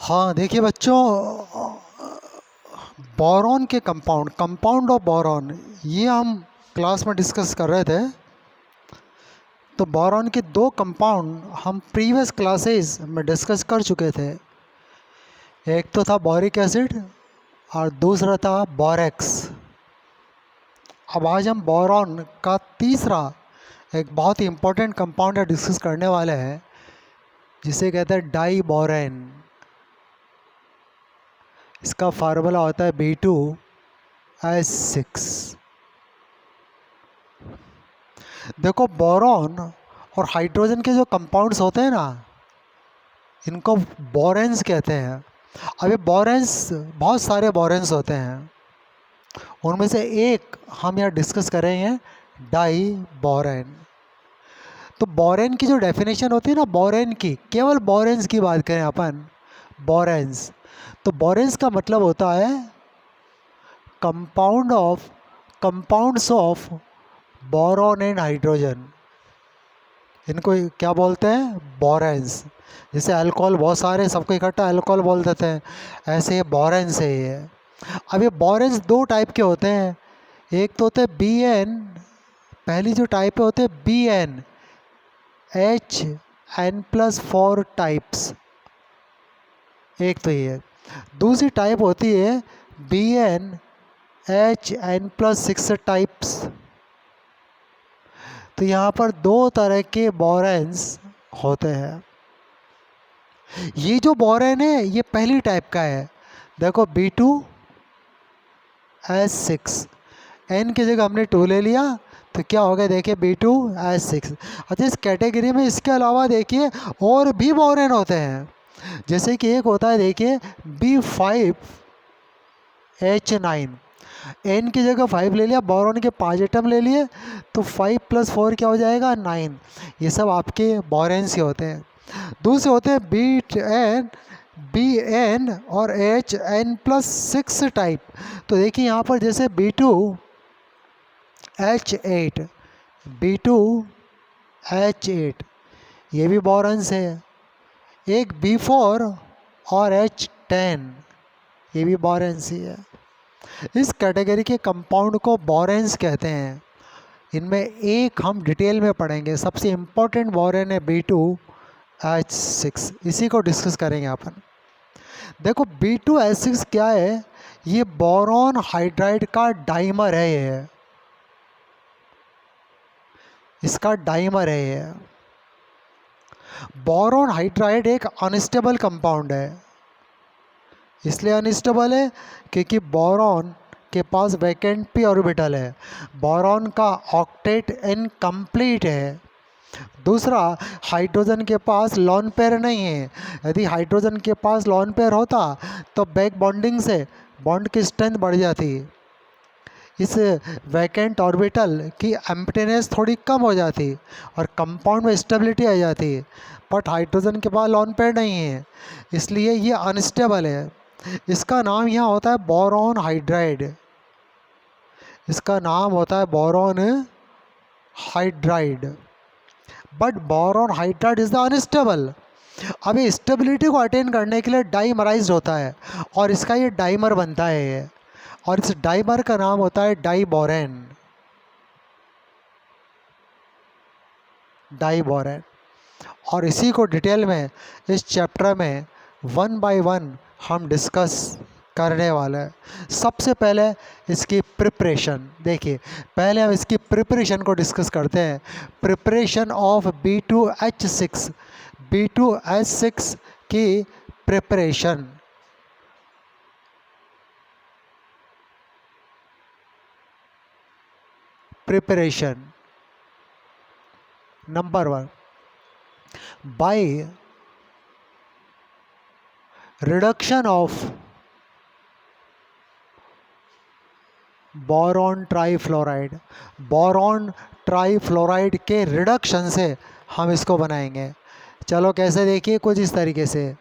हाँ देखिए बच्चों, बोरॉन के कंपाउंड कंपाउंड ऑफ बोरॉन ये हम क्लास में डिस्कस कर रहे थे। तो बोरॉन के दो कंपाउंड हम प्रीवियस क्लासेस में डिस्कस कर चुके थे। एक तो था बोरिक एसिड और दूसरा था बोरेक्स। अब आज हम बोरॉन का तीसरा एक बहुत ही इम्पोर्टेंट कंपाउंड डिस्कस करने वाले हैं, जिसे कहते हैं डाई बोरेन। इसका फार्मूला होता है B2S6। देखो, बोरॉन और हाइड्रोजन के जो कंपाउंड्स होते हैं ना, इनको बोरेंस कहते हैं। अब ये बोरेंस, बहुत सारे बोरेंस होते हैं, उनमें से एक हम यहाँ डिस्कस करेंगे, डाई बोरेन। तो बोरेन की जो डेफिनेशन होती है ना, बोरेन की, केवल बोरेंस की बात करें अपन, बोरेंस, तो बोरेंस का मतलब होता है compounds of boron and hydrogen. इनको क्या बोलते हैं? बोरेंस। जैसे अल्कोहल बहुत सारे, सबको इकट्ठा अल्कोहल बोल देते हैं, ऐसे ये बोरेंस है ये। अब ये बोरेंस दो टाइप के होते हैं। एक तो होते हैं BN, पहली जो टाइप होते हैं BN HN+4 टाइप्स, एक तो ये। दूसरी टाइप होती है BN HN+6 टाइप्स। तो यहाँ पर दो तरह के बोरेंस होते हैं। ये जो बोरेन है ये पहली टाइप का है। देखो B2S6, N की जगह हमने 2 ले लिया तो क्या हो गया, देखिए B2S6। अच्छा, इस कैटेगरी में इसके अलावा देखिए और भी बोरेन होते हैं। जैसे कि एक होता है, देखिए B5H9, N की जगह 5 ले लिया, बोरॉन के 5 एटम ले लिए, तो 5+4 क्या हो जाएगा, 9। ये सब आपके बोरेंस ही होते हैं। दूसरे होते हैं BN और HN+6 टाइप। तो देखिए यहाँ पर जैसे B2H8 ये भी बोरेंस है। एक B4 और H10 ये भी बोरेंस ही है। इस कैटेगरी के कंपाउंड को बोरेंस कहते हैं। इनमें एक हम डिटेल में पढ़ेंगे। सबसे इम्पोर्टेंट बोरेन है B2H6, इसी को डिस्कस करेंगे अपन। देखो, B2H6 क्या है? ये बोरॉन हाइड्राइड का डाइमर है। ये इसका डाइमर है। ये बोरॉन हाइड्राइड एक अनस्टेबल कंपाउंड है। इसलिए अनस्टेबल है क्योंकि बोरॉन के पास वैकेंट पी ऑर्बिटल है। बोरॉन का ऑक्टेट इनकम्प्लीट है। दूसरा, हाइड्रोजन के पास लॉन पेयर नहीं है। यदि हाइड्रोजन के पास लॉन पेयर होता तो बैक बॉन्डिंग से बॉन्ड की स्ट्रेंथ बढ़ जाती, इस वैकेंट ऑर्बिटल की एम्प्टीनेस थोड़ी कम हो जाती और कंपाउंड में स्टेबिलिटी आ जाती। बट हाइड्रोजन के पास लॉन पेयर नहीं है, इसलिए ये अनस्टेबल है। इसका नाम यहाँ होता है बोरॉन हाइड्राइड। इसका नाम होता है boron hydride. But boron hydride is the unstable. अब ये स्टेबिलिटी को अटेन करने के लिए डाइमराइज्ड होता है और इसका ये डाइमर बनता है ये, और इस डाइमर का नाम होता है डाइबोरेन। डाइबोरेन। और इसी को डिटेल में इस चैप्टर में 1 बाय 1 हम डिस्कस करने वाले हैं। सबसे पहले इसकी प्रिपरेशन देखिए। पहले हम इसकी प्रिपरेशन को डिस्कस करते हैं। प्रिपरेशन ऑफ B2H6, B2H6 की preparation. Preparation number 1, by reduction of boron trifluoride. Boron trifluoride के रिडक्शन से हम इसको बनाएंगे। चलो कैसे, देखिए कुछ इस तरीके से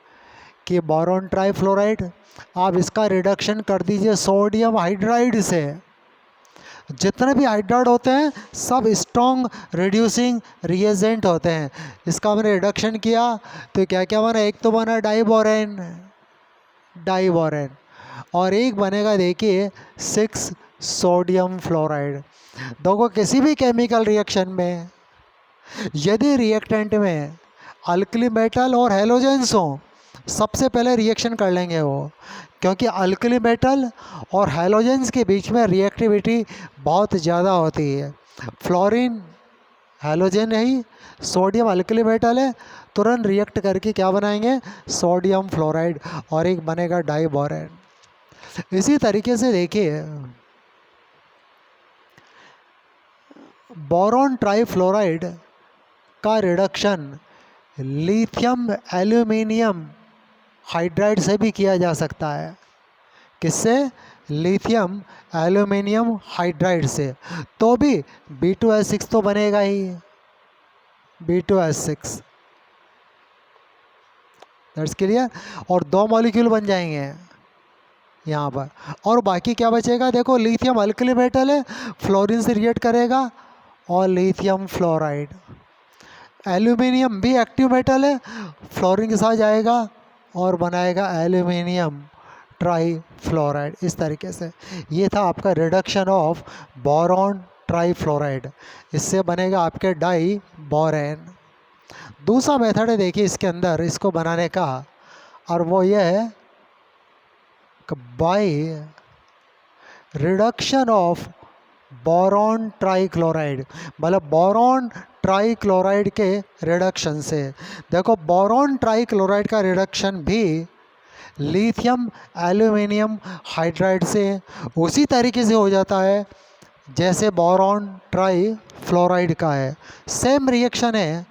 कि बोरॉन ट्राईफ्लोराइड, आप इसका रिडक्शन कर दीजिए सोडियम हाइड्राइड से। जितने भी हाइड्राइड होते हैं सब स्ट्रॉन्ग रिड्यूसिंग रिएजेंट होते हैं। इसका हमने रिडक्शन किया तो क्या क्या बना, एक तो बना डाइबोरेन, डाइबोरेन, और एक बनेगा देखिए 6 सोडियम फ्लोराइड। देखो किसी भी केमिकल रिएक्शन में यदि रिएक्टेंट में अल्कली मेटल और हैलोजेंस हो, सबसे पहले रिएक्शन कर लेंगे वो, क्योंकि अल्कली मेटल और हैलोजेंस के बीच में रिएक्टिविटी बहुत ज़्यादा होती है। फ्लोरीन हैलोजन है ही, सोडियम अल्कली मेटल है, तुरंत रिएक्ट करके क्या बनाएंगे, सोडियम फ्लोराइड, और एक बनेगा डाइबोरेन। इसी तरीके से देखिए बोरॉन ट्राइफ्लोराइड का रिडक्शन लिथियम एल्यूमिनियम हाइड्राइड से भी किया जा सकता है। किससे? लिथियम एल्यूमिनियम हाइड्राइड से। तो भी B2H6 तो बनेगा ही, B2H6, दैट्स क्लियर। और 2 मॉलिक्यूल बन जाएंगे यहाँ पर, और बाकी क्या बचेगा, देखो लिथियम अल्कली मेटल है, फ्लोरीन से रिएक्ट करेगा और लिथियम फ्लोराइड। एल्यूमिनियम भी एक्टिव मेटल है, फ्लोरीन के साथ जाएगा और बनाएगा एल्यूमिनियम ट्राइफ्लोराइड। इस तरीके से ये था आपका रिडक्शन ऑफ बोरॉन ट्राइफ्लोराइड, इससे बनेगा आपके डाई बोरेन। दूसरा मेथड है देखिए इसके अंदर इसको बनाने का, और वो ये है by reduction of boron trichloride, मतलब बोरॉन ट्राइक्लोराइड के रिडक्शन से। देखो बोरॉन ट्राइक्लोराइड का रिडक्शन भी लिथियम एल्यूमिनियम हाइड्राइड से उसी तरीके से हो जाता है जैसे बोरॉन ट्राइफ्लोराइड का है। सेम रिएक्शन है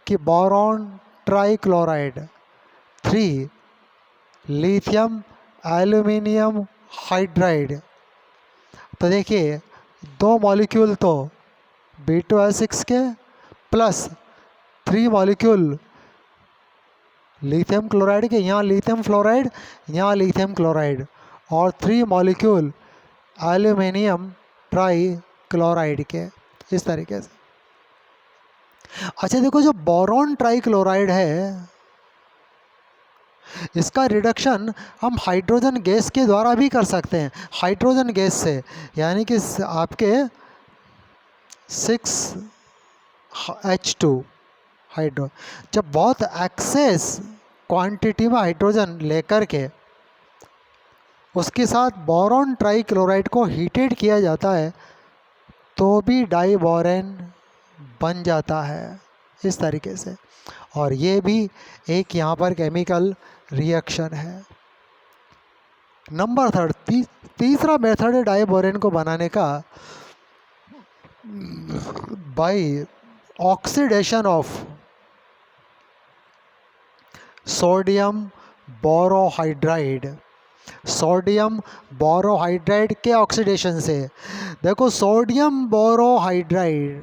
कि boron trichloride 3 lithium aluminium hydride. तो देखिए 2 मॉलिक्यूल तो B2H6 के प्लस 3 मॉलिक्यूल लिथियम क्लोराइड के, यहाँ लिथियम फ्लोराइड, यहाँ लिथियम क्लोराइड, और 3 मॉलिक्यूल एल्यूमिनियम ट्राई क्लोराइड के, इस तरीके से। अच्छा देखो जो बोरॉन ट्राई क्लोराइड है इसका रिडक्शन हम हाइड्रोजन गैस के द्वारा भी कर सकते हैं, हाइड्रोजन गैस से, यानी कि आपके 6H2 हाइड्रो, जब बहुत एक्सेस क्वांटिटी में हाइड्रोजन लेकर के उसके साथ बोरॉन ट्राइक्लोराइड को हीटेड किया जाता है तो भी डाइबोरेन बन जाता है, इस तरीके से। और ये भी एक यहाँ पर केमिकल रिएक्शन है। नंबर 3, तीसरा मेथड है डाइबोरेन को बनाने का by oxidation of sodium borohydride, sodium borohydride के ऑक्सीडेशन से। देखो सोडियम बोरोहाइड्राइड,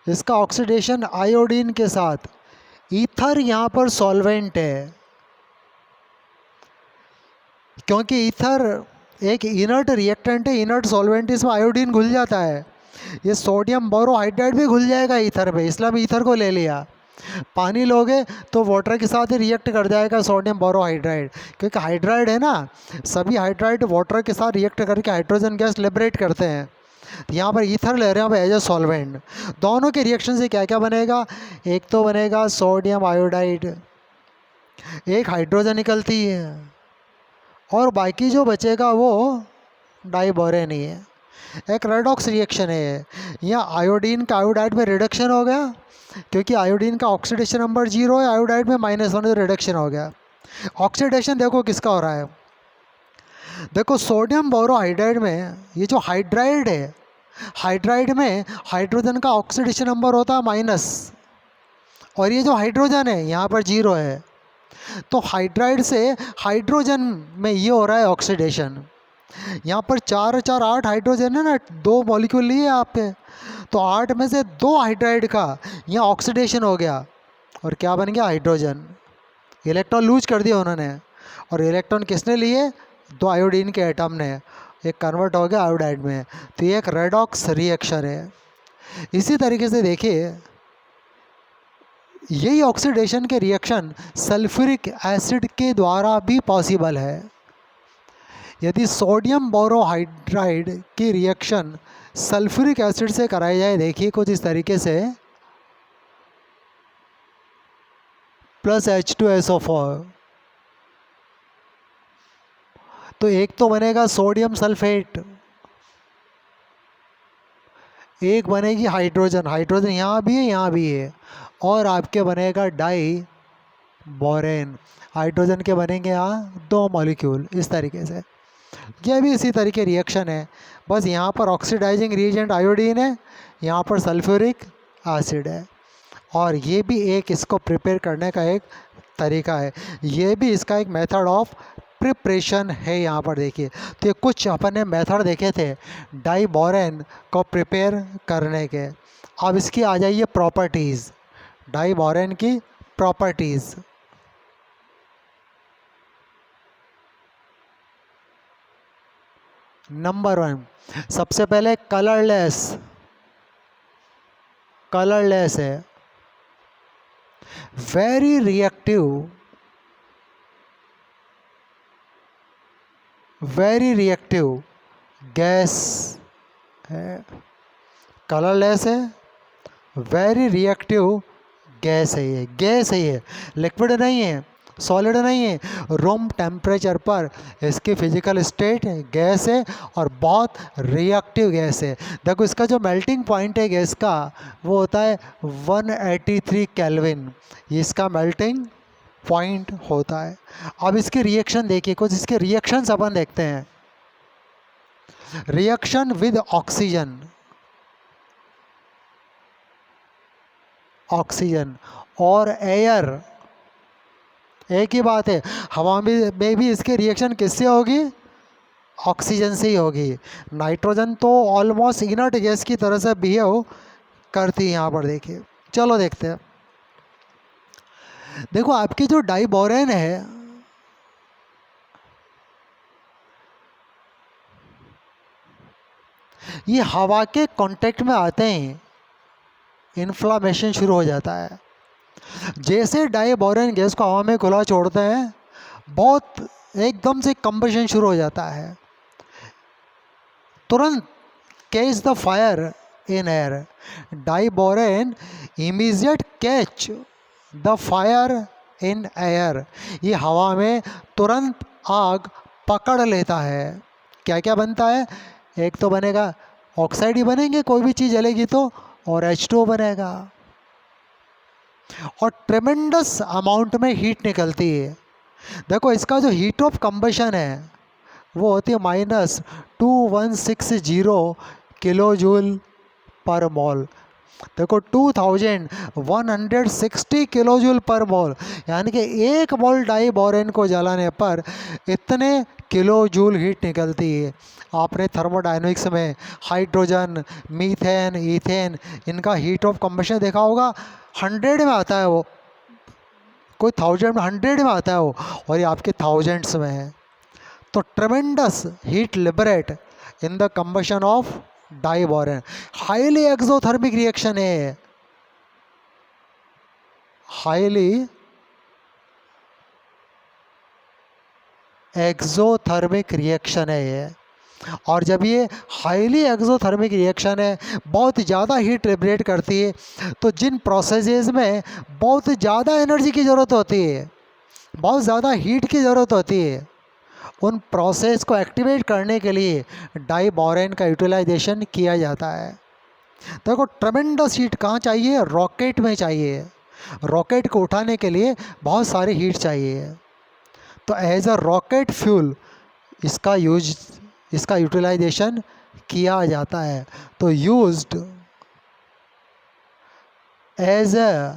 इसका ऑक्सीडेशन आयोडीन के साथ, ईथर यहाँ पर सॉल्वेंट है, क्योंकि ईथर एक इनर्ट रिएक्टेंट है, इनर्ट सॉल्वेंट, इसमें आयोडीन घुल जाता है। ये सोडियम बोरोहाइड्राइड भी घुल जाएगा ईथर पे, इसलिए हम ईथर को ले लिया। पानी लोगे तो वाटर के साथ ही रिएक्ट कर जाएगा सोडियम बोरोहाइड्राइड, क्योंकि हाइड्राइड है ना, सभी हाइड्राइड वाटर के साथ रिएक्ट करके हाइड्रोजन गैस लिबरेट करते हैं। यहाँ पर ईथर ले रहे हैं एज ए सॉल्वेंट। दोनों के रिएक्शन से क्या क्या बनेगा, एक तो बनेगा सोडियम आयोडाइड, एक हाइड्रोजन निकलती है, और बाकी जो बचेगा वो डाइबोरेन ही है। एक रेडॉक्स रिएक्शन है, यहाँ आयोडीन का आयोडाइड में रिडक्शन हो गया, क्योंकि आयोडीन का ऑक्सीडेशन नंबर 0 है, आयोडाइड में -1 रिडक्शन हो गया। ऑक्सीडेशन देखो किसका हो रहा है, देखो सोडियम बोरोहाइड्राइड में ये जो हाइड्राइड है, हाइड्राइड में हाइड्रोजन का ऑक्सीडेशन नंबर होता है -, और ये जो हाइड्रोजन है यहाँ पर 0 है, तो हाइड्राइड से हाइड्रोजन में ये हो रहा है ऑक्सीडेशन। यहाँ पर 4 और 4 8 हाइड्रोजन है ना, 2 मॉलिक्यूल लिए आपके, तो 8 में से 2 हाइड्राइड का यहाँ ऑक्सीडेशन हो गया, और क्या बन गया, हाइड्रोजन। इलेक्ट्रॉन लूज कर दिया उन्होंने, और इलेक्ट्रॉन किसने लिए, 2 आयोडीन के एटम ने, एक कन्वर्ट हो गया आयोडाइड में। तो ये एक रेडॉक्स रिएक्शन है। इसी तरीके से देखिए यही ऑक्सीडेशन के रिएक्शन सल्फ्यूरिक एसिड के द्वारा भी पॉसिबल है। यदि सोडियम बोरोहाइड्राइड की रिएक्शन सल्फ्यूरिक एसिड से कराई जाए, देखिए कुछ इस तरीके से, प्लस H2SO4, तो एक तो बनेगा सोडियम सल्फेट, एक बनेगी हाइड्रोजन, हाइड्रोजन यहाँ भी है यहाँ भी है, और आपके बनेगा डाई बोरेन, हाइड्रोजन के बनेंगे यहाँ 2 मॉलिक्यूल इस तरीके से। यह भी इसी तरीके रिएक्शन है, बस यहाँ पर ऑक्सीडाइजिंग रिएजेंट आयोडीन है, यहाँ पर सल्फ्यूरिक एसिड है, और ये भी एक इसको प्रिपेयर करने का एक तरीका है, ये भी इसका एक मेथड ऑफ प्रिपरेशन है। यहाँ पर देखिए, तो ये कुछ अपन ने मेथड देखे थे डाई बोरेन को प्रिपेयर करने के। अब इसकी आ जाइए प्रॉपर्टीज़, डाई बोरेन की प्रॉपर्टीज़। नंबर 1, सबसे पहले कलरलेस है, वेरी रिएक्टिव गैस है, कलरलेस है, वेरी रिएक्टिव गैस है, ये गैस है, ये लिक्विड नहीं है, सॉलिड नहीं है, रूम टेम्परेचर पर इसकी फिजिकल स्टेट गैस है और बहुत रिएक्टिव गैस है। देखो इसका जो मेल्टिंग पॉइंट है गैस का वो होता है 183 केल्विन, ये इसका मेल्टिंग पॉइंट होता है। अब इसके रिएक्शन देखिए, कुछ इसके रिएक्शंस अपन देखते हैं। रिएक्शन विद ऑक्सीजन और एयर, एक ही बात है, हवा में भी इसके रिएक्शन किससे होगी? ऑक्सीजन से ही होगी। नाइट्रोजन तो ऑलमोस्ट इनर्ट गैस की तरह से बिहेव करती है। यहाँ पर देखिए, चलो देखते हैं। देखो आपकी जो डाइबोरेन है, ये हवा के कांटेक्ट में आते ही इन्फ्लामेशन शुरू हो जाता है। जैसे डाइबोरेन गैस को हवा में खुला छोड़ते हैं, बहुत एकदम से कंबशन शुरू हो जाता है, तुरंत catch the fire in air. Diborane immediate catch the fire in air, ये हवा में तुरंत आग पकड़ लेता है। क्या क्या बनता है? एक तो बनेगा ऑक्साइड ही बनेंगे, कोई भी चीज़ जलेगी तो, और H2O बनेगा, और ट्रेमेंडस अमाउंट में हीट निकलती है। देखो इसका जो हीट ऑफ कंबशन है वो होती है -2160 किलो जूल पर मोल। देखो 2160 किलो जूल पर मोल, यानी कि 1 मोल डाइबोरेन को जलाने पर इतने किलो जूल हीट निकलती है। आपने थर्मोडायनेमिक्स में हाइड्रोजन, मीथेन, ईथेन, इनका हीट ऑफ कंबशन देखा होगा, 100 में आता है वो, कोई 1000 में, 100 में आता है वो, और ये आपके थाउजेंड्स में है। तो ट्रेमेंडस heat liberate in the combustion of diborane. Highly exothermic reaction है, हाईली एक्सोथर्मिक रिएक्शन है ये। और जब ये हाईली एक्सोथर्मिक रिएक्शन है, बहुत ज़्यादा हीट लिबरेट करती है, तो जिन प्रोसेसेस में बहुत ज़्यादा एनर्जी की ज़रूरत होती है, बहुत ज़्यादा हीट की ज़रूरत होती है, उन प्रोसेस को एक्टिवेट करने के लिए डाइबोरेन का यूटिलाइजेशन किया जाता है। देखो ट्रेमेंडस हीट कहाँ चाहिए? रॉकेट में चाहिए। रॉकेट को उठाने के लिए बहुत सारी हीट चाहिए, तो एज अ रॉकेट फ्यूल इसका यूटिलाइजेशन किया जाता है। तो used as a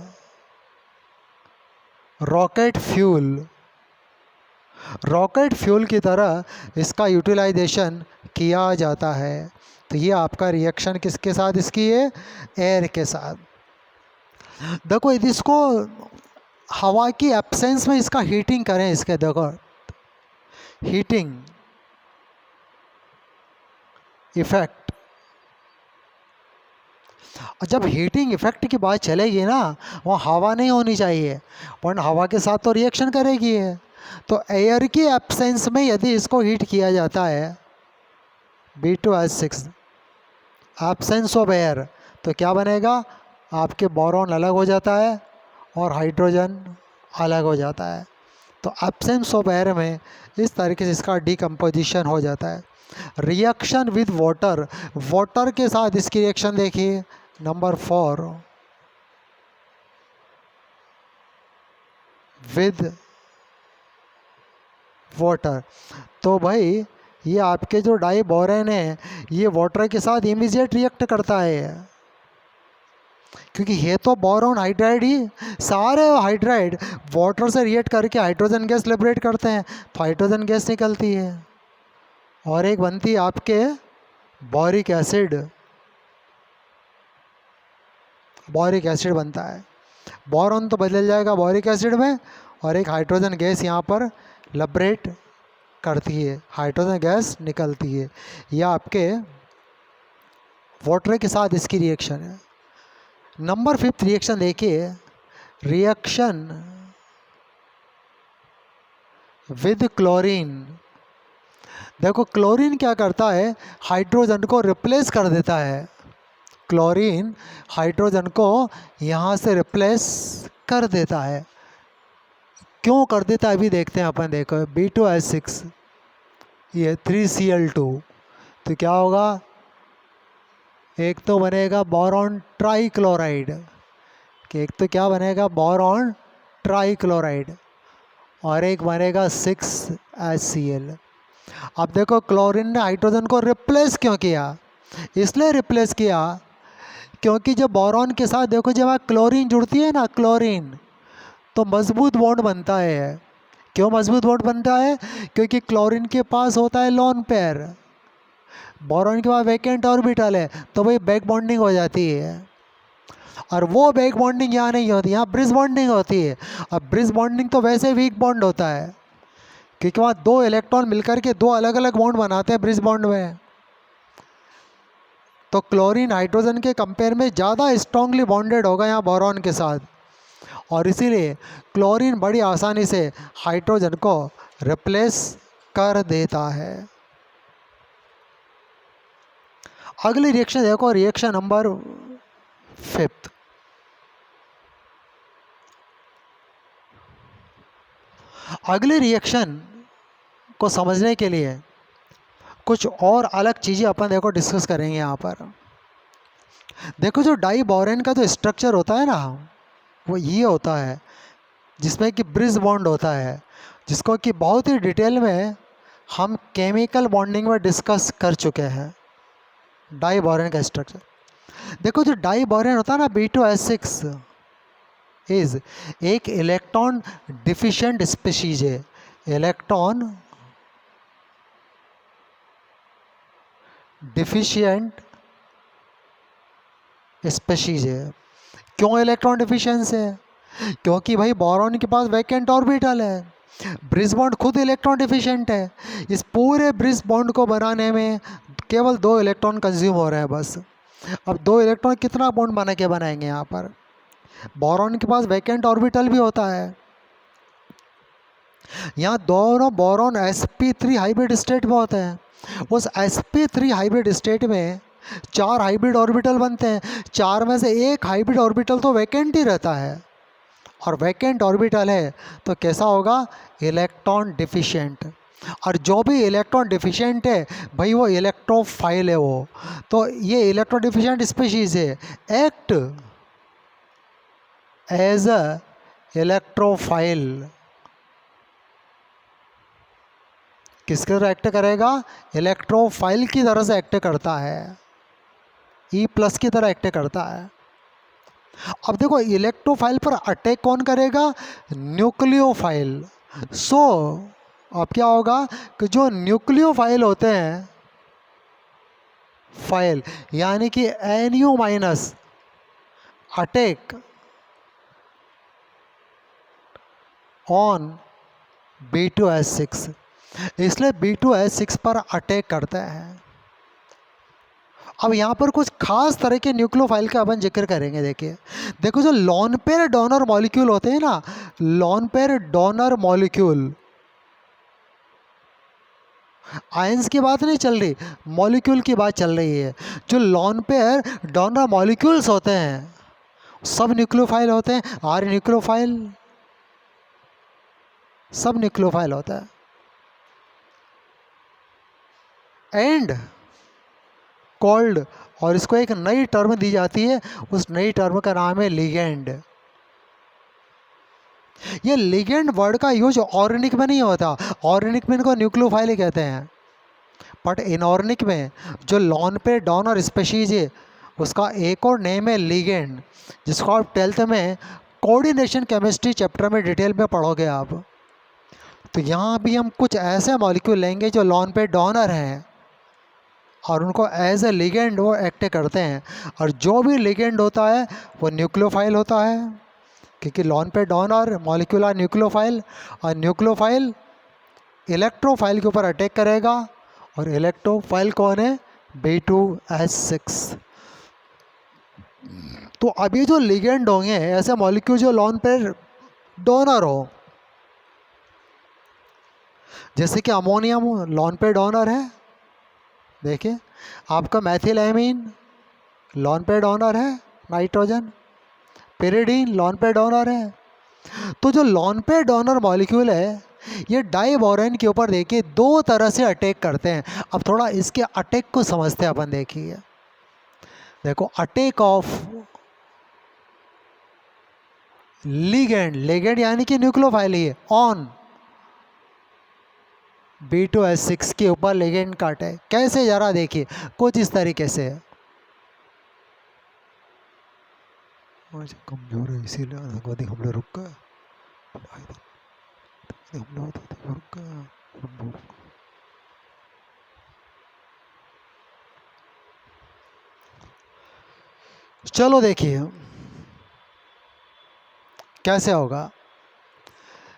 rocket fuel की तरह इसका यूटिलाइजेशन किया जाता है। तो ये आपका रिएक्शन किसके साथ इसकी है? एयर के साथ। देखो यदि इसको हवा की एब्सेंस में इसका हीटिंग करें, इसके देखो हीटिंग इफेक्ट, और जब हीटिंग इफेक्ट की बात चलेगी ना, वहाँ हवा नहीं होनी चाहिए, वरना हवा के साथ तो रिएक्शन करेगी है। तो एयर की एब्सेंस में यदि इसको हीट किया जाता है B2H6, एब्सेंस ऑफ एयर, तो क्या बनेगा, आपके बोरॉन अलग हो जाता है और हाइड्रोजन अलग हो जाता है। तो एब्सेंस ऑफ एयर में इस तरीके से इसका डिकम्पोजिशन हो जाता है। रिएक्शन विद वाटर, वाटर के साथ इसकी रिएक्शन देखिए, नंबर 4 विद वाटर। तो भाई ये आपके जो डाई बोरेन है ये वाटर के साथ इमीडिएट रिएक्ट करता है, क्योंकि ये तो बोरॉन हाइड्राइड ही, सारे हाइड्राइड वाटर से रिएक्ट करके हाइड्रोजन गैस लिबरेट करते हैं, तो हाइड्रोजन गैस निकलती है और एक बनती है आपके बोरिक एसिड, बोरिक एसिड बनता है। बोरॉन तो बदल जाएगा बोरिक एसिड में और एक हाइड्रोजन गैस यहाँ पर लिबरेट करती है, हाइड्रोजन गैस निकलती है। यह आपके वाटर के साथ इसकी रिएक्शन है। नंबर 5 रिएक्शन देखिए, रिएक्शन विद क्लोरीन। देखो क्लोरीन क्या करता है, हाइड्रोजन को रिप्लेस कर देता है। क्लोरीन हाइड्रोजन को यहाँ से रिप्लेस कर देता है। क्यों कर देता है अभी देखते हैं अपन। देखो B2H6 ये 3Cl2, तो क्या होगा, एक तो बनेगा बोरॉन ट्राइक्लोराइड, कि एक तो क्या बनेगा बोरॉन ट्राइक्लोराइड और एक बनेगा 6HCl। अब देखो क्लोरीन ने हाइड्रोजन को रिप्लेस क्यों किया, इसलिए रिप्लेस किया क्योंकि जब बोरॉन के साथ देखो जब क्लोरीन जुड़ती है ना, क्लोरीन, तो मजबूत बॉन्ड बनता है। क्यों मजबूत बॉन्ड बनता है, क्योंकि क्लोरीन के पास होता है लोन पेयर, बोरॉन के पास वैकेंट ऑर्बिटल है, तो भाई बैक बॉन्डिंग हो जाती है। और वो बैक बॉन्डिंग यहाँ नहीं होती, यहाँ ब्रिज बॉन्डिंग होती है। अब ब्रिज बॉन्डिंग तो वैसे वीक बॉन्ड होता है, क्योंकि वहाँ 2 इलेक्ट्रॉन मिलकर के 2 अलग अलग बॉन्ड बनाते हैं ब्रिज बॉन्ड में। तो क्लोरीन हाइड्रोजन के कंपेयर में ज़्यादा स्ट्रांगली बॉन्डेड होगा यहाँ बोरॉन के साथ, और इसीलिए क्लोरीन बड़ी आसानी से हाइड्रोजन को रिप्लेस कर देता है। अगली रिएक्शन देखो, रिएक्शन नंबर 5। अगली रिएक्शन को समझने के लिए कुछ और अलग चीज़ें अपन देखो डिस्कस करेंगे यहाँ पर। देखो जो डाई बोरेन का जो स्ट्रक्चर होता है ना, वो ये होता है जिसमें कि ब्रिज बॉन्ड होता है, जिसको कि बहुत ही डिटेल में हम केमिकल बॉन्डिंग में डिस्कस कर चुके हैं डाई बोरेन का स्ट्रक्चर। देखो जो डाई बोरेन होता है ना, B2H6 इज एक इलेक्ट्रॉन डिफिशिएंट स्पीशीज है, इलेक्ट्रॉन डिफिशिएंट स्पीशीज है। क्यों इलेक्ट्रॉन डिफिशिएंस है, क्योंकि भाई बोरॉन के पास वैकेंट ऑर्बिटल है, ब्रिज बॉन्ड खुद इलेक्ट्रॉन डिफिशिएंट है। इस पूरे ब्रिज बॉन्ड को बनाने में केवल 2 इलेक्ट्रॉन कंज्यूम हो रहे हैं बस। अब 2 इलेक्ट्रॉन कितना बॉन्ड बना के बनाएंगे यहाँ पर। बोरॉन के पास वैकेंट ऑर्बिटल भी होता है। यहाँ दोनों बोरॉन sp3 हाइब्रिड स्टेट में होते हैं। उस sp3 हाइब्रिड स्टेट में 4 हाइब्रिड ऑर्बिटल बनते हैं। 4 में से एक हाइब्रिड ऑर्बिटल तो वैकेंट ही रहता है, और वैकेंट ऑर्बिटल है तो कैसा होगा, इलेक्ट्रॉन डिफिशिएंट। और जो भी इलेक्ट्रॉन डिफिशिएंट है भाई वो इलेक्ट्रोफाइल है वो। तो ये इलेक्ट्रॉन डिफिशिएंट स्पीशीज है, एक्ट एज अ इलेक्ट्रोफाइल। किसकी तरह एक्ट करेगा, इलेक्ट्रोफाइल की तरह से एक्ट करता है, E+ की तरह एक्ट करता है। अब देखो इलेक्ट्रोफाइल पर अटैक कौन करेगा, न्यूक्लियोफाइल। अब क्या होगा कि जो न्यूक्लियोफाइल होते हैं फाइल, यानी कि Nu- अटैक ऑन B2H6, इसलिए B2H6 पर अटैक करते हैं। अब यहाँ पर कुछ खास तरह के न्यूक्लियोफाइल का अपन जिक्र करेंगे। देखिए, देखो जो लॉन पेयर डोनर मॉलिक्यूल होते हैं ना, lone pair donor molecule, ions की बात नहीं चल रही, मॉलिक्यूल की बात चल रही है। जो लॉन पेयर डोनर मॉलिक्यूल्स होते हैं सब न्यूक्लियोफाइल होते हैं। आर न्यूक्लियोफाइल, सब न्यूक्लियोफाइल होता है। एंड कॉल्ड, और इसको एक नई टर्म दी जाती है, उस नई टर्म का नाम है लिगेंड। ये लिगेंड वर्ड का यूज ऑर्गेनिक में नहीं होता, ऑर्गेनिक में इनको न्यूक्लियोफाइल ही कहते हैं। बट इनऑर्गेनिक में जो लॉन पे डोनर स्पेशीज है उसका एक और नेम है लिगेंड, जिसको आप 12th में कोऑर्डिनेशन केमिस्ट्री चैप्टर में डिटेल में पढ़ोगे आप। तो यहाँ भी हम कुछ ऐसे मॉलिक्यूल लेंगे जो लॉन पे डोनर हैं और उनको एज ए लिगेंड वो एक्ट करते हैं। और जो भी लिगेंड होता है वो न्यूक्लियोफाइल होता है, क्योंकि लॉन पे डोनर मॉलिक्यूल आर न्यूक्लियोफाइल, और न्यूक्लियोफाइल इलेक्ट्रोफाइल के ऊपर अटैक करेगा, और इलेक्ट्रोफाइल कौन है? B2H6। तो अभी जो लिगेंड होंगे ऐसे मॉलिक्यूल जो लॉन पे डोनर हो, जैसे कि अमोनियम लॉन पे डोनर है। देखिए आपका मैथिल एमीन लॉन पे डोनर है, नाइट्रोजन। पिरिडीन लॉन पे डोनर है। तो जो लॉन पे डोनर मॉलिक्यूल है ये डाइबोरेन के ऊपर देखिए दो तरह से अटैक करते हैं। अब थोड़ा इसके अटैक को समझते हैं अपन। देखिए, देखो अटैक ऑफ लिगेंड, लिगेंड यानी कि न्यूक्लियोफाइल ही है, ऑन B2H6 के ऊपर लिगेंड का अटैक कैसे, जरा देखिए कुछ इस तरीके से। कमजोर है इसीलिए आतंकवादी हमले रुक गए, हमला होता तो रुक गया। चलो देखिए कैसे होगा।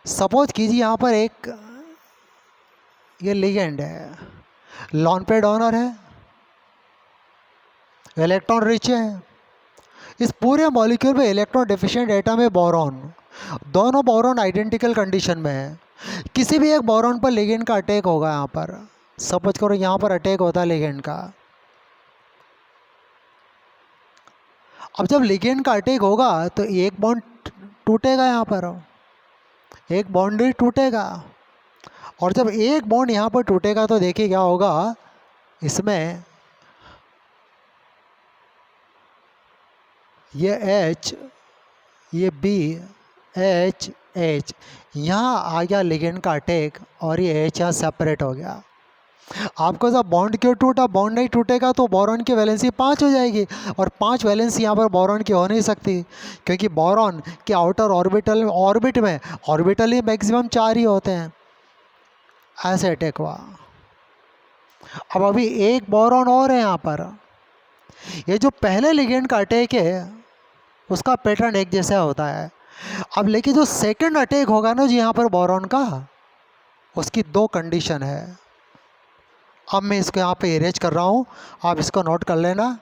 सपोज कीजिए यहाँ पर एक ये लिगेंड है, लॉन पे डोनर है, इलेक्ट्रॉन रिच है। इस पूरे मॉलिक्यूल में इलेक्ट्रॉन डेफिशिएंट एटम है बोरॉन। दोनों बोरॉन आइडेंटिकल कंडीशन में है। किसी भी एक बोरॉन पर लिगेंड का अटैक होगा। यहाँ पर सपोज करो यहाँ पर अटैक होता है लिगेंड का। अब जब लिगेंड का अटैक होगा तो एक बॉन्ड टूटेगा, यहाँ पर एक बॉन्ड ही टूटेगा। और जब एक बॉन्ड यहाँ पर टूटेगा तो देखिए क्या होगा, इसमें ये H, ये B, H, H, यहाँ आ गया लिगेंड का अटैक और ये H यहाँ सेपरेट हो गया। आपको जब बॉन्ड क्यों टूटा, बॉन्ड नहीं टूटेगा तो बोरॉन की वैलेंसी 5 हो जाएगी, और 5 वैलेंसी यहाँ पर बोरॉन की हो नहीं सकती, क्योंकि बोरॉन के आउटर ऑर्बिटल ही मैक्सिमम 4 ही होते हैं। ऐसे अटैक हुआ। अब अभी एक बोरॉन और है यहाँ पर। ये जो पहले लिगेंड का अटैक है उसका पैटर्न एक जैसा होता है। अब लेकिन जो सेकंड अटैक होगा ना जी यहाँ पर बोरॉन का, उसकी 2 कंडीशन है। अब मैं इसको यहाँ पे इरेज कर रहा हूँ, आप इसको नोट कर लेना।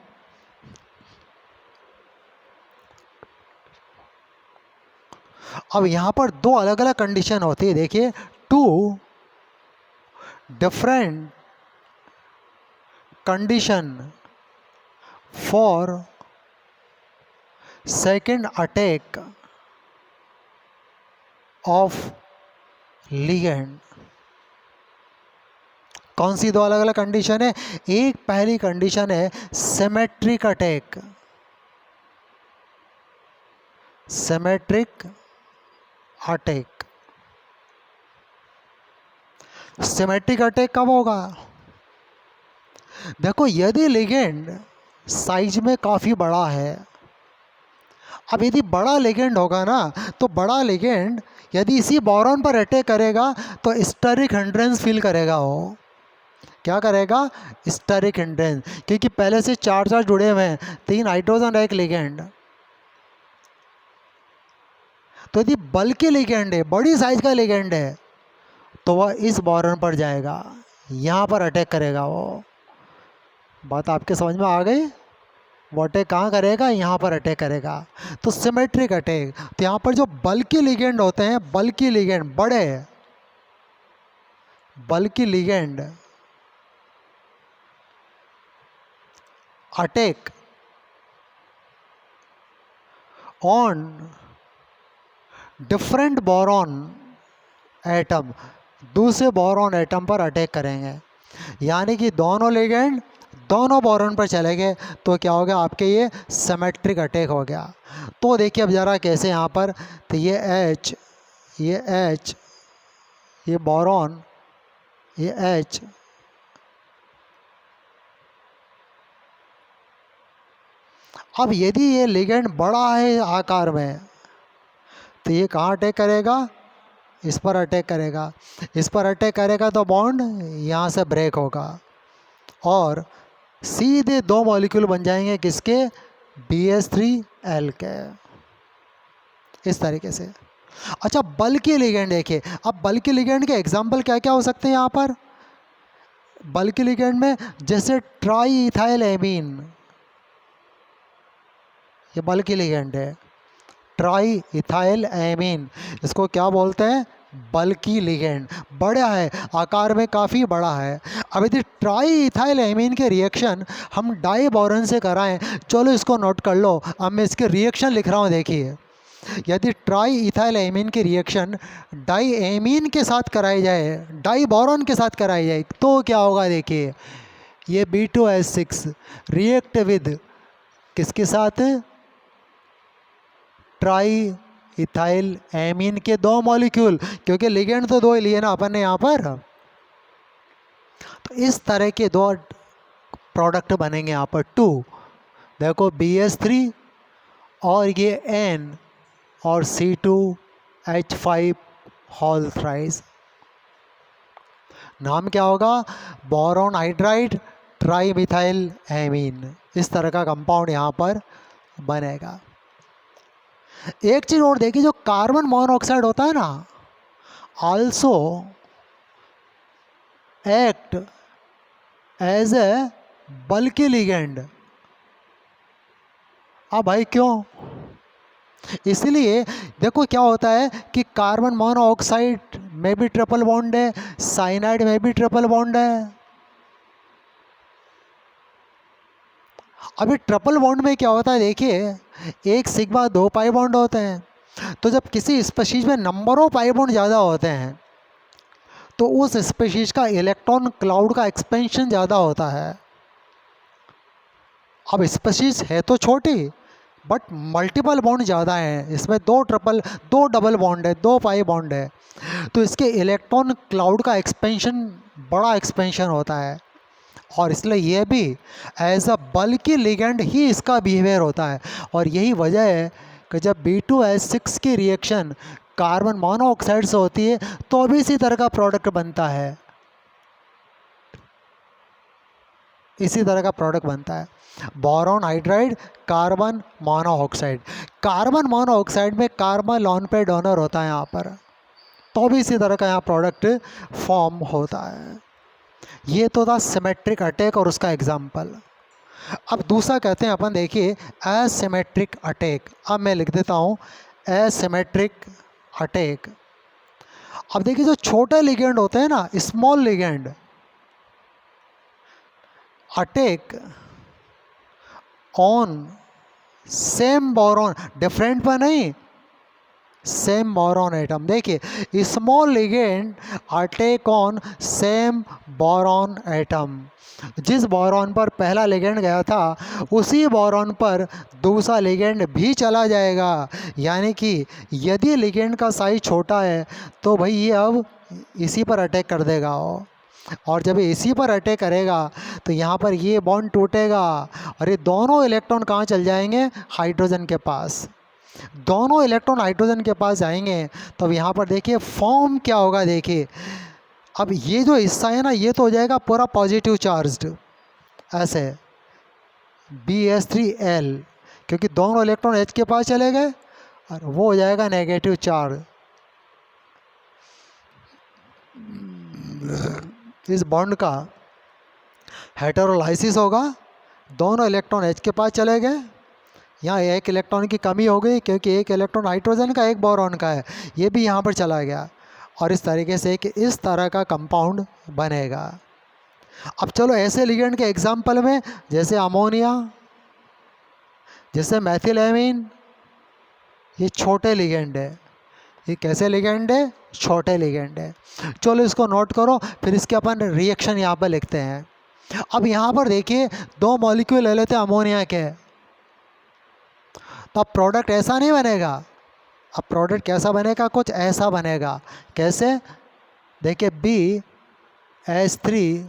अब यहाँ पर 2 अलग अलग कंडीशन होती है। देखिए, 2 different condition for second attack of ligand. कौन सी 2 अलग अलग कंडीशन है? एक पहली कंडीशन है symmetric attack. Symmetric attack, symmetric attack कब होगा? देखो, यदि लिगेंड साइज में काफ़ी बड़ा है, अब यदि बड़ा लिगेंड होगा ना तो बड़ा लिगेंड यदि इसी बोरॉन पर अटैक करेगा तो स्टेरिक हिंड्रेंस फील करेगा। वो क्या करेगा? स्टेरिक हिंड्रेंस, क्योंकि पहले से 4 जुड़े हुए हैं, 3 हाइड्रोजन एक लिगेंड। तो यदि बल्कि लिगेंड है, बड़ी साइज का लिगेंड है, तो वह इस बोरॉन पर जाएगा, यहाँ पर अटैक करेगा वो। बात आपके समझ में आ गई? वो अटैक कहाँ करेगा? यहाँ पर अटैक करेगा। तो सिमेट्रिक अटैक, तो यहाँ पर जो बल्कि लिगेंड होते हैं, बल्कि लिगेंड, बड़े बल्कि ligand attack on different boron atom, दूसरे बोरॉन एटम पर अटैक करेंगे। यानी कि दोनों लिगेंड दोनों बोरॉन पर चले गए, तो क्या हो गया आपके? ये सिमेट्रिक अटैक हो गया। तो देखिए अब ज़रा कैसे यहाँ पर, तो ये H, ये H, ये बोरॉन, ये H, अब यदि ये लिगेंड बड़ा है आकार में, तो ये कहाँ अटैक करेगा? इस पर अटैक करेगा। इस पर अटैक करेगा तो बॉन्ड यहाँ से ब्रेक होगा और सीधे दो मॉलिक्यूल बन जाएंगे किसके? BH3L के, इस तरीके से। अच्छा, बल्कि लिगेंड देखिए, अब बल्कि लिगेंड के एग्जाम्पल क्या क्या हो सकते हैं यहाँ पर? बल्कि लिगेंड में जैसे ट्राई इथाइल एमीन, ये बल्कि लिगेंड है, ट्राई इथाइल एमीन, इसको क्या बोलते हैं? बल्कि लिगेंड। बड़ा है आकार में, काफ़ी बड़ा है। अब यदि ट्राई इथाइल एमीन के रिएक्शन हम डाई बोरॉन से कराएं, चलो इसको नोट कर लो, अब मैं इसके रिएक्शन लिख रहा हूँ। देखिए, यदि ट्राई इथाइल एमीन की रिएक्शन डाई एमीन के साथ कराई जाए, डाई बोरॉन के साथ कराई जाए, तो क्या होगा? देखिए, ये B2H6 रिएक्ट विद किसके साथ? ट्राई इथाइल एमीन के दो मॉलिक्यूल, क्योंकि लिगेंड तो दो ही लिए ना अपन ने यहाँ पर। तो इस तरह के दो प्रोडक्ट बनेंगे यहाँ पर, 2। देखो BH3 और ये N और C2H5 होल थ्राइस, नाम क्या होगा? Boron hydride tri methyl amine. इस तरह का कंपाउंड यहाँ पर बनेगा। एक चीज़ और देखिए, जो कार्बन मोनोऑक्साइड होता है ना, आल्सो एक्ट एज ए बल्कि लिगेंड। अब भाई क्यों? इसलिए देखो क्या होता है कि कार्बन मोनोऑक्साइड में भी ट्रिपल बॉन्ड है, साइनाइड में भी ट्रिपल बॉन्ड है। अभी ट्रिपल बॉन्ड में क्या होता है? देखिए, एक सिग्मा 2 पाई बॉन्ड होते हैं। तो जब किसी स्पीशीज में नंबर ऑफ पाई बॉन्ड ज़्यादा होते हैं, तो उस स्पीशीज का इलेक्ट्रॉन क्लाउड का एक्सपेंशन ज़्यादा होता है। अब स्पीशीज है तो छोटी, बट मल्टीपल बॉन्ड ज़्यादा हैं, इसमें दो डबल बॉन्ड है, दो पाई बॉन्ड है, तो इसके इलेक्ट्रॉन क्लाउड का एक्सपेंशन, बड़ा एक्सपेंशन होता है। और इसलिए यह भी एज अ बल्कि लिगेंड ही इसका बिहेवियर होता है। और यही वजह है कि जब B2H6 की रिएक्शन कार्बन मोनोऑक्साइड से होती है, तो भी इसी तरह का प्रोडक्ट बनता है, इसी तरह का प्रोडक्ट बनता है, boron hydride carbon monoxide. Carbon monoxide में कार्बन लॉन पे डोनर होता है यहाँ पर, तो भी इसी तरह का यहाँ प्रोडक्ट फॉर्म होता है। ये तो था सिमेट्रिक अटैक और उसका एग्जाम्पल। अब दूसरा कहते हैं अपन, देखिए, एसिमेट्रिक अटैक। अब मैं लिख देता हूँ एसिमेट्रिक अटैक। अब देखिए, जो छोटे लिगेंड होते हैं ना, small ligand, attack on same boron, different पर नहीं, सेम बोरॉन एटम। देखिए, small ligand attack on same boron atom, जिस बोरॉन पर पहला लिगेंड गया था, उसी बोरॉन पर दूसरा लिगेंड भी चला जाएगा। यानी कि यदि लिगेंड का साइज छोटा है, तो भाई ये अब इसी पर अटैक कर देगा और जब इसी पर अटैक करेगा, तो यहाँ पर ये बॉन्ड टूटेगा और ये दोनों इलेक्ट्रॉन कहाँ चल जाएंगे? हाइड्रोजन के पास। दोनों इलेक्ट्रॉन हाइड्रोजन के पास जाएंगे, तो अब यहाँ पर देखिए फॉर्म क्या होगा। देखिए, अब ये जो हिस्सा है ना, ये तो हो जाएगा पूरा पॉजिटिव चार्ज्ड, ऐसे BH3L, क्योंकि दोनों इलेक्ट्रॉन H के पास चले गए, और वो हो जाएगा नेगेटिव चार्ज। इस बॉन्ड का हेटेरोलाइसिस होगा, दोनों इलेक्ट्रॉन H के पास चले गए, यहाँ एक इलेक्ट्रॉन की कमी हो गई क्योंकि एक इलेक्ट्रॉन हाइड्रोजन का एक बोरॉन का है, ये भी यहाँ पर चला गया, और इस तरीके से एक इस तरह का कंपाउंड बनेगा। अब चलो ऐसे लिगेंड के एग्जाम्पल में, जैसे अमोनिया, जैसे मैथिलएमीन, ये छोटे लिगेंड है। ये कैसे लिगेंड है? छोटे लिगेंड है। चलो इसको नोट करो, फिर इसके अपन रिएक्शन यहाँ पर लिखते हैं। अब यहाँ पर देखिए 2 मॉलिक्यूल ले लेते हैं अमोनिया के, तो अब प्रोडक्ट ऐसा नहीं बनेगा। अब प्रोडक्ट कैसा बनेगा? कुछ ऐसा बनेगा। कैसे? देखिए BH3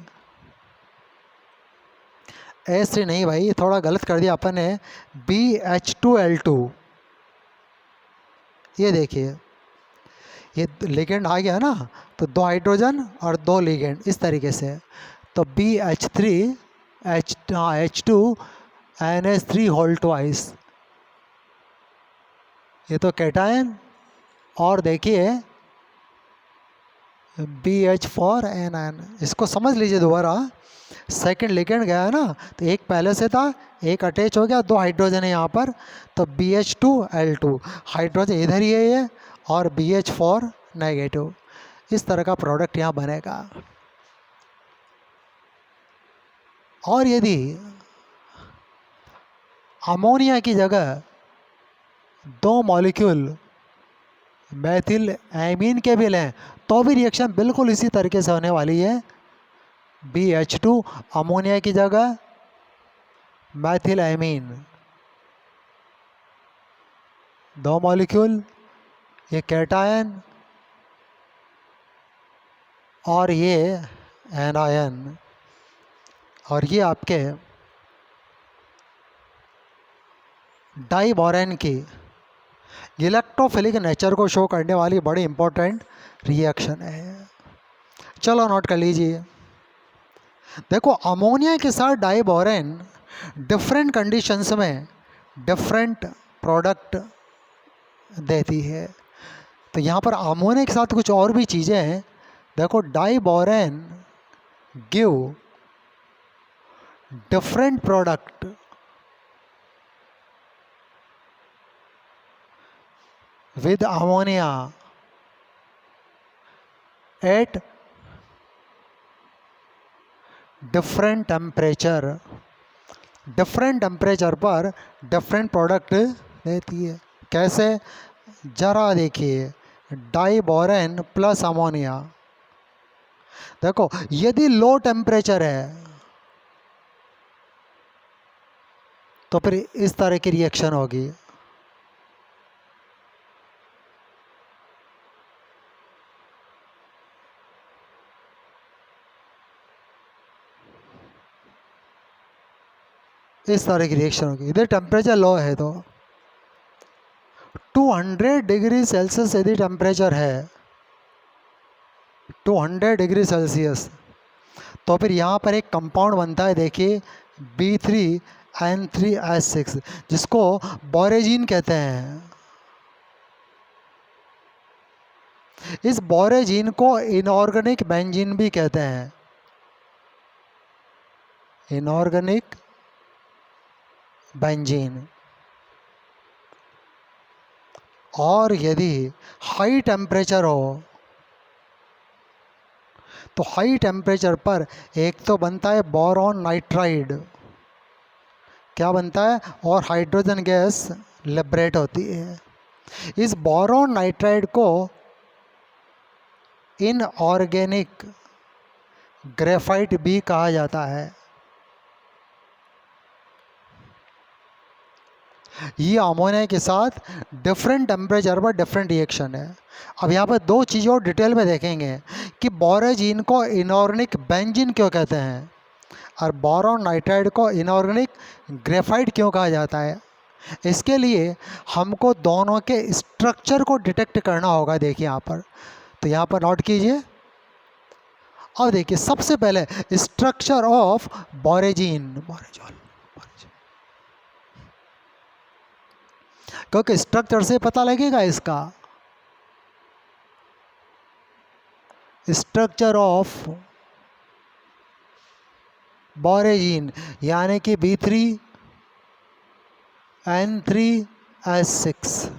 नहीं भाई, थोड़ा गलत कर दिया अपन ने, BH2L2। ये देखिए, ये लिगेंड आ गया ना, तो 2 हाइड्रोजन और 2 लिगेंड इस तरीके से, तो H2NH3 होल ट्वाइस, ये तो कैटायन। और देखिए BH4NN, इसको समझ लीजिए दोबारा, सेकंड लिगेंड गया है ना, तो एक पहले से था, एक अटैच हो गया, 2 हाइड्रोजन है यहाँ पर, तो BH2L2, हाइड्रोजन इधर ही है ये, और BH4 नेगेटिव, इस तरह का प्रोडक्ट यहाँ बनेगा। और यदि अमोनिया की जगह 2 मॉलिक्यूल मैथिलएमीन के भी लें, तो भी रिएक्शन बिल्कुल इसी तरीके से होने वाली है। BH2 अमोनिया की जगह मैथिलएमीन, 2 मॉलिक्यूल, ये कैटायन और ये एनायन, और ये आपके डाइबोरेन की इलेक्ट्रोफिलिक नेचर को शो करने वाली बड़ी इंपॉर्टेंट रिएक्शन है। चलो नोट कर लीजिए। देखो अमोनिया के साथ डाइबोरेन डिफरेंट कंडीशंस में डिफरेंट प्रोडक्ट देती है। तो यहाँ पर अमोनिया के साथ कुछ और भी चीज़ें हैं। देखो diborane give different product with ammonia at different temperature, different temperature पर डिफरेंट प्रोडक्ट देती है। कैसे? जरा देखिए, डाइबोरेन प्लस अमोनिया, देखो यदि लो टेम्परेचर है तो फिर इस तरह की रिएक्शन होगी। इस तरह की रिएक्शन होगी। इधर टेम्परेचर लो है तो 200 डिग्री सेल्सियस यदि टेम्परेचर है, 200 डिग्री सेल्सियस, तो फिर यहाँ पर एक कंपाउंड बनता है, देखिए B3N3H6, जिसको बोरेजीन कहते हैं। इस बोरेजीन को इनऑर्गेनिक बेंजीन भी कहते हैं, इनऑर्गेनिक बेंजीन। और यदि हाई टेम्परेचर हो तो हाई टेम्परेचर पर एक तो बनता है बोरॉन नाइट्राइड, क्या बनता है, और हाइड्रोजन गैस लिबरेट होती है। इस बोरॉन नाइट्राइड को इनऑर्गेनिक ग्रेफाइट भी कहा जाता है। ये अमोनिया के साथ डिफरेंट टेम्परेचर पर डिफरेंट रिएक्शन है। अब यहाँ पर 2 चीज़ें और डिटेल में देखेंगे कि बोरेजीन को इनऑर्गेनिक बेंजीन क्यों कहते हैं और बोरॉन नाइट्राइड को इनऑर्गेनिक ग्रेफाइट क्यों कहा जाता है। इसके लिए हमको दोनों के स्ट्रक्चर को डिटेक्ट करना होगा। देखिए यहाँ पर, तो यहाँ पर नोट कीजिए। अब देखिए सबसे पहले स्ट्रक्चर ऑफ बोरेजीन, क्योंकि स्ट्रक्चर से पता लगेगा इसका। स्ट्रक्चर ऑफ बोरेजीन, यानी कि B3N3S6।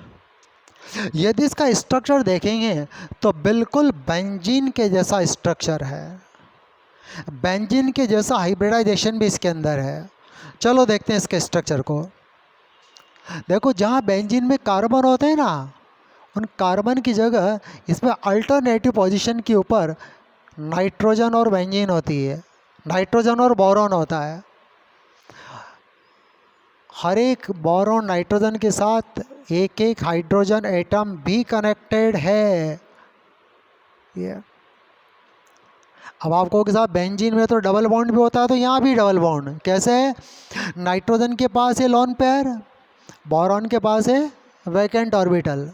यदि इसका स्ट्रक्चर देखेंगे तो बिल्कुल बेंजीन के जैसा स्ट्रक्चर है, बेंजीन के जैसा हाइब्रिडाइजेशन भी इसके अंदर है। चलो देखते हैं इसके स्ट्रक्चर को। देखो, जहाँ बेंजीन में कार्बन होते हैं ना, उन कार्बन की जगह इसमें अल्टरनेटिव पोजीशन के ऊपर नाइट्रोजन और बेंजीन होती है, नाइट्रोजन और बोरॉन होता है। हर एक बोरॉन नाइट्रोजन के साथ एक एक हाइड्रोजन एटम भी कनेक्टेड है। ये अब आपको के साथ बेंजीन में तो डबल बॉन्ड भी होता है, तो यहाँ भी डबल बॉन्ड कैसे है? नाइट्रोजन के पास है लोन पेयर, बोरॉन के पास है वैकेंट ऑर्बिटल,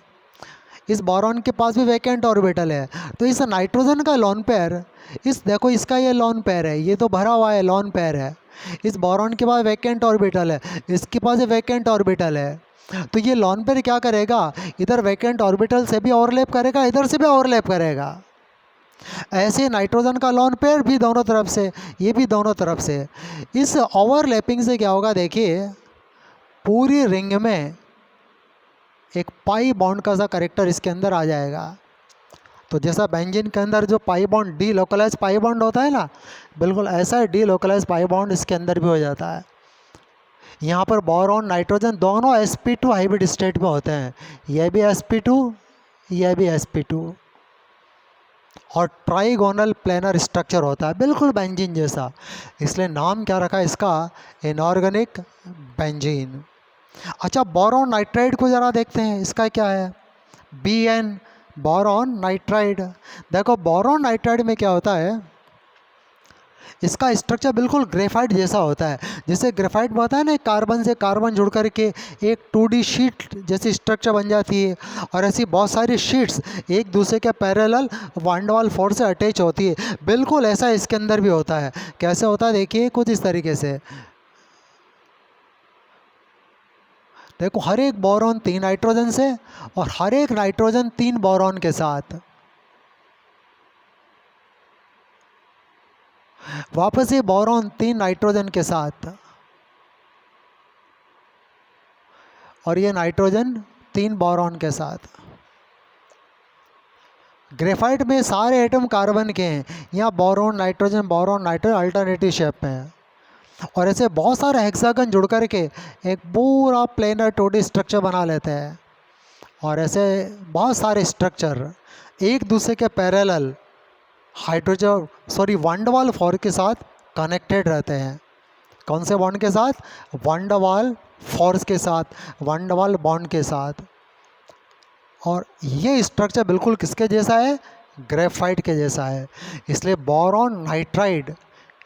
इस बोरॉन के पास भी वैकेंट ऑर्बिटल है। तो इस नाइट्रोजन का लोन पेयर, इस देखो इसका ये लोन पेयर है, ये तो भरा हुआ है लोन पेयर है। इस बोरॉन के पास वैकेंट ऑर्बिटल है, इसके पास वैकेंट ऑर्बिटल है। तो ये लोन पेयर क्या करेगा? इधर वैकेंट ऑर्बिटल से भी ओवरलैप करेगा, इधर से भी ओवरलैप करेगा। ऐसे नाइट्रोजन का लोन पेयर भी दोनों तरफ से, ये भी दोनों तरफ से। इस ओवरलैपिंग से क्या होगा? देखिए, पूरी रिंग में एक पाई बॉन्ड का सा करेक्टर इसके अंदर आ जाएगा। तो जैसा बेंजीन के अंदर जो pi bond, D localise pi bond होता है ना, बिल्कुल ऐसा डी लोकलाइज पाई बॉन्ड इसके अंदर भी हो जाता है। यहाँ पर बोरॉन नाइट्रोजन दोनों sp2 हाइब्रिड स्टेट में होते हैं, यह भी sp2, यह भी sp2, और ट्राइगोनल प्लेनर स्ट्रक्चर होता है बिल्कुल बेंजीन जैसा। इसलिए नाम क्या रखा है इसका? Inorganic benzene. अच्छा, बोरॉन नाइट्राइड को ज़रा देखते हैं, इसका क्या है? Bn, boron nitride. देखो, बोरॉन नाइट्राइड में क्या होता है, इसका स्ट्रक्चर बिल्कुल ग्रेफाइट जैसा होता है। जैसे ग्रेफाइट में होता है ना, कार्बन से कार्बन जुड़ करके एक 2D शीट जैसी स्ट्रक्चर बन जाती है, और ऐसी बहुत सारी शीट्स एक दूसरे के पैरेलल वान डेर वाल फोर्स से अटैच होती है। बिल्कुल ऐसा इसके अंदर भी होता है। कैसे होता है? देखिए, कुछ इस तरीके से। देखो, हर एक बोरॉन 3 नाइट्रोजन से, और हर एक नाइट्रोजन 3 बोरॉन के साथ। वापस ये बोरॉन 3 नाइट्रोजन के साथ, और ये नाइट्रोजन 3 बोरॉन के साथ। ग्रेफाइट में सारे एटम कार्बन के हैं, यहाँ बोरॉन नाइट्रोजन अल्टरनेटिव शेप में है। और ऐसे बहुत सारे हेक्सागन जुड़ कर के एक पूरा प्लेनर 2D स्ट्रक्चर बना लेते हैं। और ऐसे बहुत सारे स्ट्रक्चर एक दूसरे के पैरेलल वान डेर वाल फोर्स के साथ कनेक्टेड रहते हैं। कौन से बॉन्ड के साथ? वान डेर वाल फोर्स के साथ, वान डेर वाल बॉन्ड के साथ। और ये स्ट्रक्चर बिल्कुल किसके जैसा है? ग्रेफाइट के जैसा है। इसलिए बोरॉन नाइट्राइड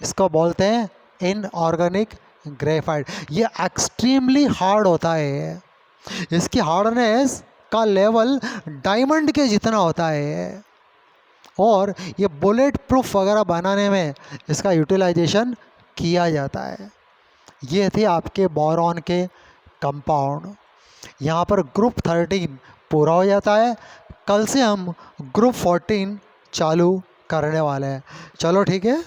इसको बोलते हैं इनऑर्गेनिक ग्रेफाइट। ये एक्सट्रीमली हार्ड होता है, इसकी हार्डनेस का लेवल डायमंड के जितना होता है, और ये बुलेट प्रूफ वगैरह बनाने में इसका यूटिलाइजेशन किया जाता है। ये थे आपके बोरॉन के कंपाउंड। यहाँ पर ग्रुप 13 पूरा हो जाता है। कल से हम ग्रुप 14 चालू करने वाले हैं। चलो ठीक है।